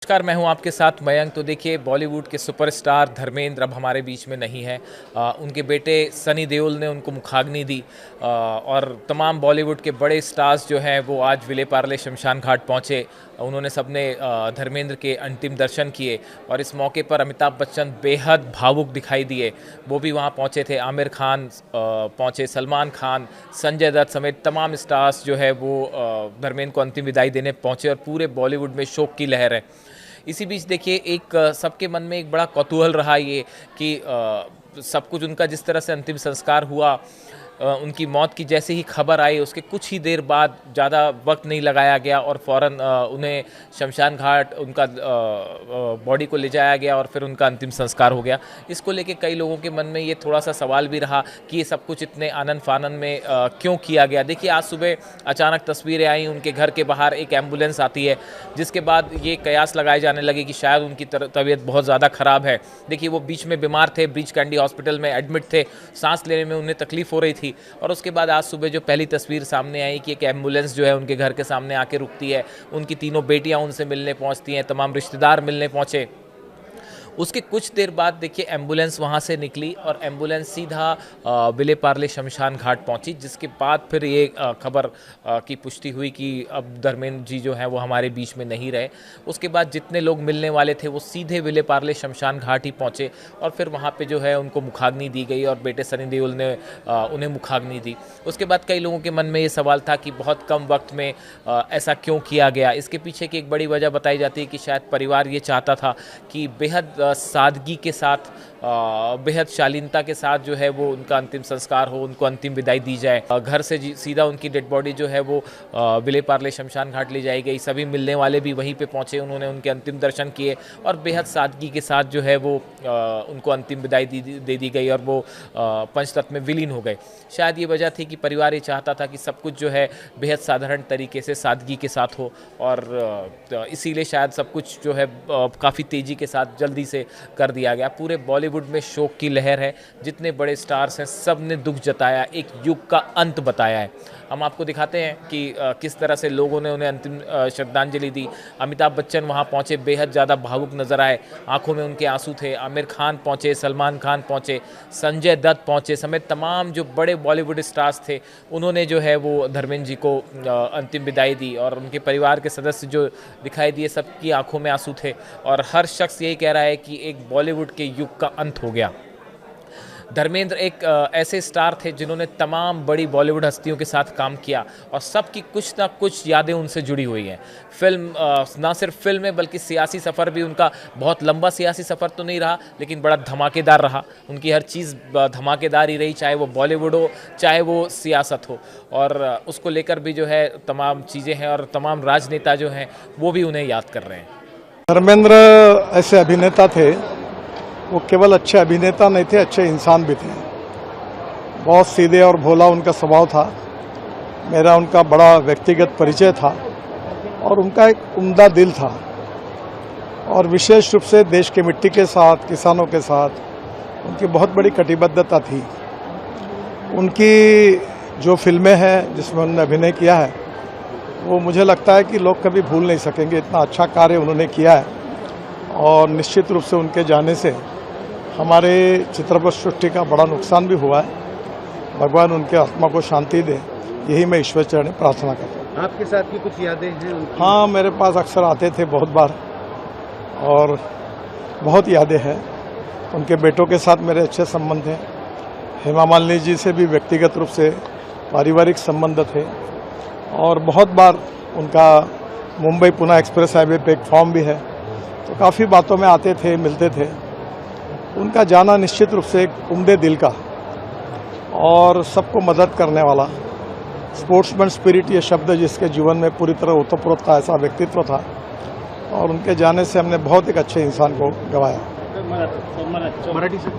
नमस्कार, मैं हूं आपके साथ मयंक। तो देखिए, बॉलीवुड के सुपरस्टार धर्मेंद्र अब हमारे बीच में नहीं है। उनके बेटे सनी देओल ने उनको मुखाग्नि दी और तमाम बॉलीवुड के बड़े स्टार्स जो हैं वो आज विले पार्ले शमशान घाट पहुंचे। उन्होंने सबने धर्मेंद्र के अंतिम दर्शन किए और इस मौके पर अमिताभ बच्चन बेहद भावुक दिखाई दिए। वो भी वहां पहुंचे थे। आमिर खान पहुंचे, सलमान खान, संजय दत्त समेत तमाम स्टार्स जो है वो धर्मेंद्र को अंतिम विदाई देने पहुंचे और पूरे बॉलीवुड में शोक की लहर है। इसी बीच देखिए, एक सबके मन में एक बड़ा कौतूहल रहा ये कि सब कुछ उनका जिस तरह से अंतिम संस्कार हुआ, उनकी मौत की जैसे ही खबर आई उसके कुछ ही देर बाद, ज़्यादा वक्त नहीं लगाया गया और फ़ौरन उन्हें शमशान घाट उनका बॉडी को ले जाया गया और फिर उनका अंतिम संस्कार हो गया। इसको लेके कई लोगों के मन में ये थोड़ा सा सवाल भी रहा कि ये सब कुछ इतने आनंद फानन में क्यों किया गया। देखिए, आज सुबह अचानक तस्वीरें आई, उनके घर के बाहर एक एम्बुलेंस आती है, जिसके बाद ये कयास लगाए जाने लगे कि शायद उनकी तबीयत बहुत ज़्यादा ख़राब है। देखिए, वो बीच में बीमार थे, ब्रीच कैंडी हॉस्पिटल में एडमिट थे, सांस लेने में उन्हें तकलीफ़ हो रही थी। और उसके बाद आज सुबह जो पहली तस्वीर सामने आई कि एक एम्बुलेंस जो है उनके घर के सामने आके रुकती है, उनकी तीनों बेटियां उनसे मिलने पहुंचती हैं, तमाम रिश्तेदार मिलने पहुंचे। उसके कुछ देर बाद देखिए, एम्बुलेंस वहाँ से निकली और एम्बुलेंस सीधा विले पार्ले शमशान घाट पहुँची, जिसके बाद फिर ये खबर की पुष्टि हुई कि अब धर्मेंद्र जी जो हैं वो हमारे बीच में नहीं रहे। उसके बाद जितने लोग मिलने वाले थे वो सीधे विले पार्ले शमशान घाट ही पहुँचे और फिर वहाँ पे जो है उनको मुखाग्नि दी गई और बेटे सनी देओल ने उन्हें मुखाग्नि दी। उसके बाद कई लोगों के मन में ये सवाल था कि बहुत कम वक्त में ऐसा क्यों किया गया। इसके पीछे की एक बड़ी वजह बताई जाती है कि शायद परिवार ये चाहता था कि बेहद सादगी के साथ, बेहद शालीनता के साथ जो है वो उनका अंतिम संस्कार हो, उनको अंतिम विदाई दी जाए। घर से सीधा उनकी डेड बॉडी जो है वो विले पार्ले शमशान घाट ले जाई गई। सभी मिलने वाले भी वहीं पे पहुंचे, उन्होंने उनके अंतिम दर्शन किए और बेहद सादगी के साथ जो है वो उनको अंतिम विदाई दे दी गई और वो पंचतत्व में विलीन हो गए। शायद ये वजह थी कि परिवार ये चाहता था कि सब कुछ जो है बेहद साधारण तरीके से, सादगी के साथ हो और इसीलिए शायद सब कुछ जो है काफ़ी तेज़ी के साथ जल्दी से कर दिया गया। पूरे बॉलीवुड में शोक की लहर है। जितने बड़े स्टार्स हैं सब ने दुख जताया, एक युग का अंत बताया है। हम आपको दिखाते हैं कि किस तरह से लोगों ने उन्हें अंतिम श्रद्धांजलि दी। अमिताभ बच्चन वहाँ पहुँचे, बेहद ज़्यादा भावुक नजर आए, आंखों में उनके आंसू थे। आमिर खान पहुँचे, सलमान खान पहुँचे, संजय दत्त पहुँचे समेत तमाम जो बड़े बॉलीवुड स्टार्स थे उन्होंने जो है वो धर्मेंद्र जी को अंतिम विदाई दी और उनके परिवार के सदस्य जो दिखाई दिए सबकी आंखों में आंसू थे और हर शख्स यही कह रहा है कि एक बॉलीवुड के युग का अंत हो गया। धर्मेंद्र एक ऐसे स्टार थे जिन्होंने तमाम बड़ी बॉलीवुड हस्तियों के साथ काम किया और सबकी कुछ ना कुछ यादें उनसे जुड़ी हुई हैं। ना सिर्फ फिल्म में बल्कि सियासी सफ़र भी उनका बहुत लंबा सियासी सफ़र तो नहीं रहा, लेकिन बड़ा धमाकेदार रहा। उनकी हर चीज़ धमाकेदार ही रही, चाहे वो बॉलीवुड हो चाहे वो सियासत हो, और उसको लेकर भी जो है तमाम चीज़ें हैं और तमाम राजनेता जो हैं वो भी उन्हें याद कर रहे हैं। धर्मेंद्र ऐसे अभिनेता थे, वो केवल अच्छे अभिनेता नहीं थे, अच्छे इंसान भी थे। बहुत सीधे और भोला उनका स्वभाव था। मेरा उनका बड़ा व्यक्तिगत परिचय था और उनका एक उम्दा दिल था और विशेष रूप से देश की मिट्टी के साथ, किसानों के साथ उनकी बहुत बड़ी कटिबद्धता थी। उनकी जो फिल्में हैं जिसमें उन्होंने अभिनय किया है वो मुझे लगता है कि लोग कभी भूल नहीं सकेंगे। इतना अच्छा कार्य उन्होंने किया है और निश्चित रूप से उनके जाने से हमारे चित्रपट सृष्टि का बड़ा नुकसान भी हुआ है। भगवान उनके आत्मा को शांति दे, यही मैं ईश्वर चरण प्रार्थना करता हूँ। आपके साथ की कुछ यादें हैं उनकी? हाँ, मेरे पास अक्सर आते थे बहुत बार और बहुत यादें हैं। उनके बेटों के साथ मेरे अच्छे संबंध हैं। हेमा मालिनी जी से भी व्यक्तिगत रूप से पारिवारिक संबंध थे और बहुत बार उनका मुंबई पुणे एक्सप्रेस हाईवे पे एक फॉर्म भी है, तो काफ़ी बातों में आते थे, मिलते थे। उनका जाना निश्चित रूप से एक उम्दे दिल का और सबको मदद करने वाला, स्पोर्ट्समैन स्पिरिट ये शब्द जिसके जीवन में पूरी तरह ओतप्रोत था, ऐसा व्यक्तित्व था और उनके जाने से हमने बहुत एक अच्छे इंसान को गंवाया। मराठी से